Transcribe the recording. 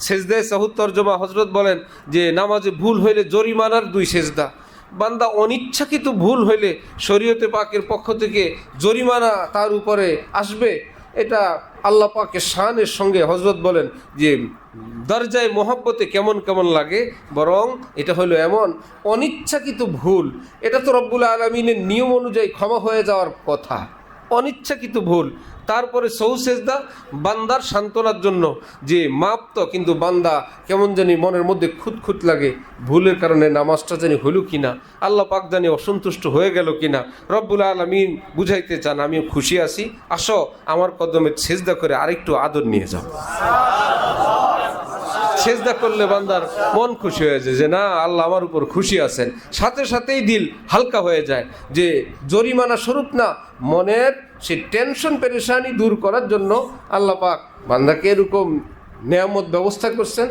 সেজদায় সাহুদ তর্জমা হজরত বলেন যে নামাজে ভুল হইলে জরিমানার 2 সেজদা। বান্দা অনিচ্ছাকৃত ভুল হইলে শরীয়তে পাকের পক্ষ থেকে জরিমানা তার উপরে আসবে। এটা আল্লাহ পাকের শানের সঙ্গে হজরত বলেন যে দরজায় মোহাব্বতে কেমন কেমন লাগে, বরং এটা হলো এমন অনিচ্ছাকৃত ভুল, এটা তো রব্বুল আলামিনের নিয়ম অনুযায়ী ক্ষমা হয়ে যাওয়ার কথা, অনিচ্ছাকৃত ভুল। তারপরে সৌসেজদা বান্দার সান্ত্বনার জন্য যে মাপ তো, কিন্তু বান্দা কেমন জানি মনের মধ্যে খুঁতখুত লাগে, ভুলের কারণে নামাজটা জানি হলো কিনা, আল্লাহ পাক জানি অসন্তুষ্ট হয়ে গেল কিনা। রব্বুল আলামিন বুঝাইতে চান আমিও খুশি আছি, আসো আমার কদমে সেজদা করে আরেকটু আদর নিয়ে যাও। সেজদা করলে বান্দার মন খুশি হয়ে যায় যে না, আল্লাহ আমার উপর খুশি আছেন, সাথে সাথেই দিল হালকা হয়ে যায় যে জরিমানা স্বরূপ না, মনের সে টেনশন পেরেশানি দূর করার জন্য আল্লাহ পাক বান্দাকে এরকম নেয়ামত ব্যবস্থা করছেন।